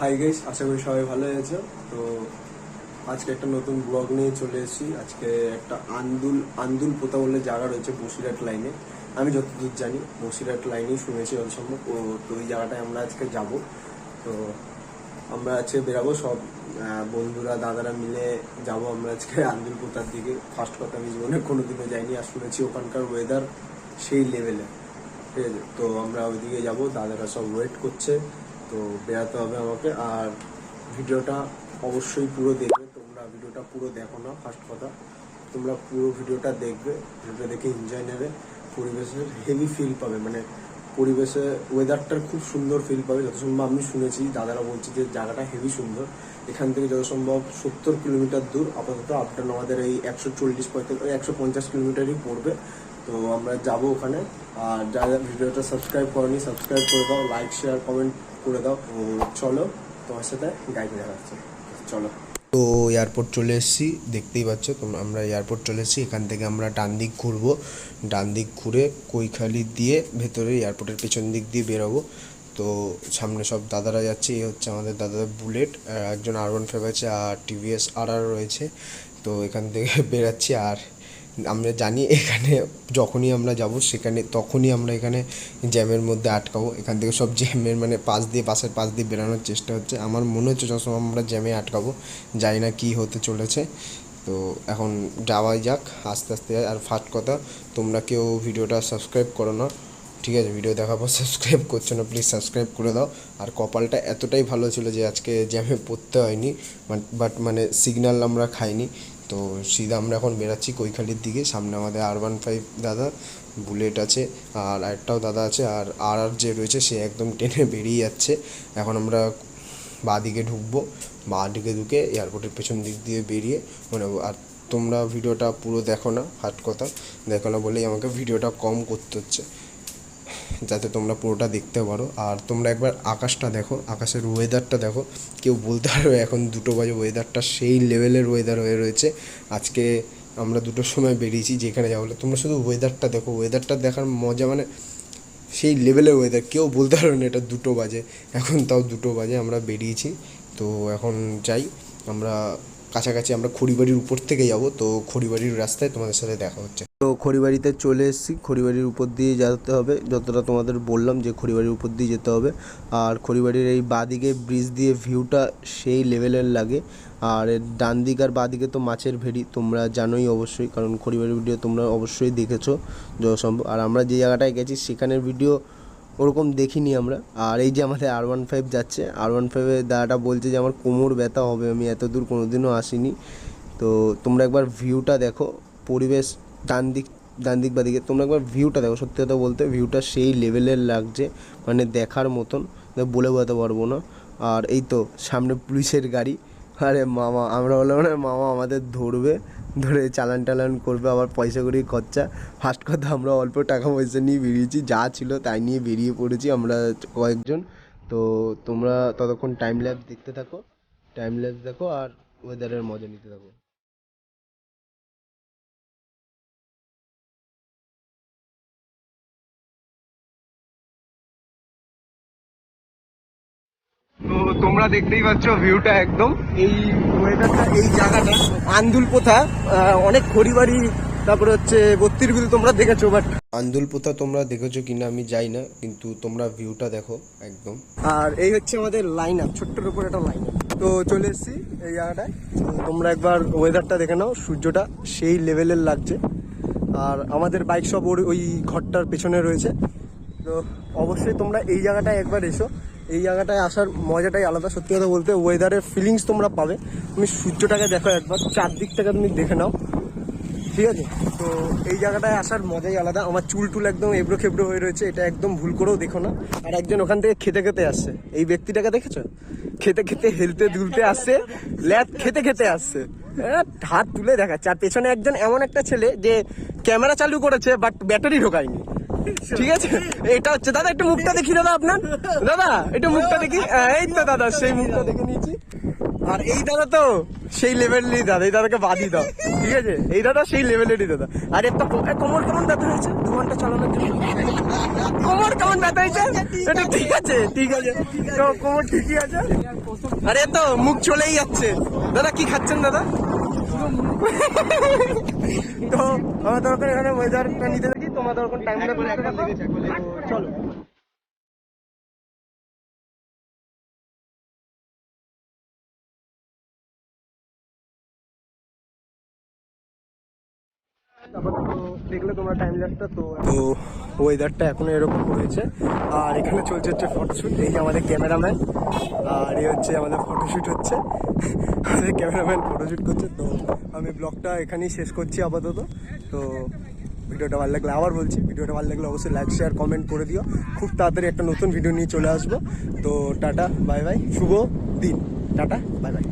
Hi guys, আশা করি সবাই ভালো আছো। তো আজকে একটা নতুন ব্লগ নিয়ে চলে এসেছি। আজকে একটা আন্দুল পোতা বলে জায়গা রয়েছে বসিরহাট লাইনে। আমি যতদূর জানি বসিরহাট লাইনেই শুনেছি যত সম্ভব। তো ওই জায়গাটায় আমরা আজকে যাব। তো আমরা আজকে বেরাবো সব বন্ধুরা দাদারা মিলে যাব আমরা আজকে আন্দুল পোতার দিকে। ফার্স্ট কথা, আমি জীবনে কোনোদিনও যাইনি, আর শুনেছি ওখানকার ওয়েদার সেই লেভেলে। ঠিক আছে, তো আমরা ওইদিকে যাব, দাদারা সব ওয়েট করছে। তো বেরাতে হবে আমাকে। আর ভিডিওটা অবশ্যই পুরো দেখবে। তোমরা ভিডিওটা পুরো দেখো না, ফার্স্ট কথা তোমরা পুরো ভিডিওটা দেখবে। ভিডিওটা দেখে এনজয় নেবে, পরিবেশের হেভি ফিল পাবে। মানে পরিবেশে ওয়েদারটার খুব সুন্দর ফিল পাবে। যত সম্ভব আমি শুনেছি, দাদারা বলছে যে জায়গাটা হেভি সুন্দর। এখান থেকে যত সম্ভব 70 কিলোমিটার দূর আপাতত। আপডাউন আমাদের এই 150 কিলোমিটারই পড়বে। তো আমরা যাব ওখানে। আর যারা ভিডিওটা সাবস্ক্রাইব করনি, সাবস্ক্রাইব করে দাও, লাইক শেয়ার কমেন্ট করে দাও। তো চলো, তোমার সাথে গাইডে দেখাচ্ছে। চলো। তো এয়ারপোর্ট চলে এসেছি, দেখতেই পাচ্ছ তোমরা। আমরা এয়ারপোর্ট চলে এসেছি। এখান থেকে আমরা ডান দিক ঘুরবো, ডান দিক ঘুরে কৈখালি দিয়ে ভেতরে এয়ারপোর্টের পেছন দিক দিয়ে বেরোবো। তো সামনে সব দাদারা যাচ্ছে। এই হচ্ছে আমাদের দাদা বুলেট, একজন R15 আছে, আর TVS RR রয়েছে। তো এখান থেকে বেরাচ্ছি। আর আমরা জানি এখানে যখনই আমরা যাব তখনই আমরা এখানে জ্যামের মধ্যে আটকাবো। এখান থেকে সব জ্যামের মানে পাশের পাশ দিয়ে বেরানোর চেষ্টা হচ্ছে। আমার মনে হচ্ছে যখন আমরা জ্যামে আটকাবো, জানি না কী হতে চলেছে। তো এখন যাওয়াই যাক, আস্তে আস্তে। আর ফার্স্ট কথা, তোমরা কেউ ভিডিওটা সাবস্ক্রাইব করো না, ঠিক আছে? ভিডিও দেখার পর সাবস্ক্রাইব করছো না, প্লিজ সাবস্ক্রাইব করে দাও। আর কপালটা এতটাই ভালো ছিল যে আজকে জ্যামে পড়তে হয়নি, বাট মানে সিগন্যাল আমরা খাইনি। তো সিধা আমরা এখন বেরাচ্ছি কৈখালির দিকে। সামনে আমাদের R15 দাদা, বুলেট আছে, আর একটাও দাদা আছে, আর RR যে রয়েছে সে একদম টেনে বেরিয়ে যাচ্ছে। এখন আমরা বাঁ দিকে ঢুকবো, বাঁ দিকে ঢুকে এয়ারপোর্টের পেছন দিক দিয়ে বেরিয়ে মানে। আর তোমরা ভিডিওটা পুরো দেখো না, ফার্স্ট কথা দেখো না বলেই আমাকে ভিডিওটা কম করতে হচ্ছে, যাতে তোমরা পুরোটা দেখতে পারো। আর তোমরা একবার আকাশটা দেখো, আকাশের ওয়েদারটা দেখো। কেউ বলতে পারবে এখন 2টো বাজে, ওয়েদারটা সেই লেভেলের ওয়েদার হয়ে রয়েছে। আজকে আমরা 2টোর সময় বেরিয়েছি যেখানে যাবো। তোমরা শুধু ওয়েদারটা দেখো, ওয়েদারটা দেখার মজা মানে সেই লেভেলের ওয়েদার। কেউ বলতে পারবে না এটা 2টো বাজে, এখন তাও 2টো বাজে আমরা বেরিয়েছি। তো এখন যাই আমরা কাছাকাছি। আমরা খড়িবাড়ির উপর থেকে যাব। তো খড়িবাড়ির রাস্তায় তোমাদের সাথে দেখা হচ্ছে। তো খড়িবাড়িতে চলে এসেছি। খড়িবাড়ির উপর দিয়ে যেতে হবে, যতটা তোমাদের বললাম যে খড়িবাড়ির উপর দিয়ে যেতে হবে। আর খড়িবাড়ির এই বাঁদিকে ব্রিজ দিয়ে ভিউটা সেই লেভেলের লাগে। আর এর ডান দিক আর বাঁদিকে তো মাছের ভেড়ি, তোমরা জানোই অবশ্যই, কারণ খড়িবাড়ির ভিডিও তোমরা অবশ্যই দেখেছো যত সম্ভব। আর আমরা যে জায়গাটায় গেছি সেখানের ভিডিও ওরকম দেখিনি আমরা। আর এই যে আমাদের R15 যাচ্ছে, R15-এর দাদাটা বলছে যে আমার কোমর ব্যথা হবে, আমি এত দূর কোনোদিনও আসিনি। তো তোমরা একবার ভিউটা দেখো, পরিবেশ ডান দিক বাদিকে তোমরা একবার ভিউটা দেখো। সত্যি কথা বলতে ভিউটা সেই লেভেলের লাগছে, মানে দেখার মতন, বলে বোঝাতে পারবো না। আর এই তো সামনে পুলিশের গাড়ি। আরে মামা, আমরা বললাম না মামা আমাদের ধরে চালান করবে, আবার পয়সা করি খরচা। ফার্স্ট কথা, আমরা অল্প টাকা পয়সা নিয়ে বেরিয়েছি, যা ছিল তাই নিয়ে বেরিয়ে পড়েছি আমরা কয়েকজন। তো তোমরা ততক্ষণ টাইম ল্যাপস দেখতে থাকো, আর ওয়েদারের মজা নিতে থাকো। তো তোমরা দেখতেই পাচ্ছ ভিউটা একদম, এই ওয়েদারটা, এই জায়গাটা আন্দুল পোথা। অনেক খড়িবাড়ি, তারপরে হচ্ছে 32 বিল তোমরা দেখেছো, বাট আন্দুল পোথা তোমরা দেখেছো কিনা আমি যাই না, কিন্তু তোমরা ভিউটা দেখো একদম। আর এই হচ্ছে আমাদের লাইন আপ, ছোট্টর উপর একটা লাইন আপ। তো চলে এসেছি এই জায়গাটায়। তোমরা একবার ওয়েদারটা দেখে নাও, সূর্যটা সেই লেভেলের লাগছে। আর আমাদের বাইক সব ওই ঘরটার পেছনে রয়েছে। তো অবশ্যই তোমরা এই জায়গাটায় একবার এসো, এই জায়গাটায় আসার মজাটাই আলাদা। সত্যি কথা বলতে ওয়েদারের ফিলিংস তোমরা পাবে। তুমি সূর্যটাকে দেখো একবার, চারদিকটাকে তুমি দেখে নাও, ঠিক আছে? তো এই জায়গাটায় আসার মজাই আলাদা। আমার চুল একদম এবড়ো খেবড়ো হয়ে রয়েছে, এটা একদম ভুল করেও দেখো না। আর একজন ওখান থেকে খেতে আসছে, এই ব্যক্তিটাকে দেখেছো? খেতে হেলতে দুলতে আসছে, ল্যাব খেতে আসছে, হাত তুলে দেখাচ্ছে। আর পেছনে একজন এমন একটা ছেলে যে ক্যামেরা চালু করেছে বাট ব্যাটারি ঢোকায়নি, ঠিক আছে? এটা হচ্ছে দাদা, একটু মুখটা দেখি দাদা আপনার, দাদা একটু মুখটা দেখি। এই তো দাদা সেই মুখটা দেখে নিয়েছি। আর এই দাদা তো সেই লেভেলেরই দাদা, এই দাদাকে বাদই দাও, ঠিক আছে? এই দাদা সেই লেভেলেরই দাদা। আর একটা কোমর কেমন ব্যথা হয়েছে 2 ঘন্টা চালানোর জন্য? কোমর কেমন ব্যথা হয়েছে? এটা ঠিক আছে, ঠিক আছে, তো কোমর ঠিকই আছে। আরে তো মুখ চলেই যাচ্ছে। দাদা কি খাচ্ছেন দাদা? তো আমাদের ওখানে এখানে ওয়েদারটা নিতে দেখি, তোমাদের ওখানে টাইমটা চলো। দেখলে তোমরা টাইম ল্যাপটা, তো ওয়েদারটা এখনো এরকম রয়েছে। আর এখানে চলছে হচ্ছে ফটোশ্যুট। এই যে আমাদের ক্যামেরাম্যান, আর এই হচ্ছে আমাদের ফটোশ্যুট হচ্ছে। আমাদের ক্যামেরাম্যান ফটোশ্যুট করছে। তো আমি ব্লগটা এখানেই শেষ করছি আপাতত। তো ভিডিওটা ভালো লাগলে, আবার বলছি, ভিডিওটা ভালো লাগলে অবশ্যই লাইক শেয়ার কমেন্ট করে দিও। খুব তাড়াতাড়ি একটা নতুন ভিডিও নিয়ে চলে আসবো। তো টাটা বাই বাই, শুভ দিন, টাটা বাই বাই।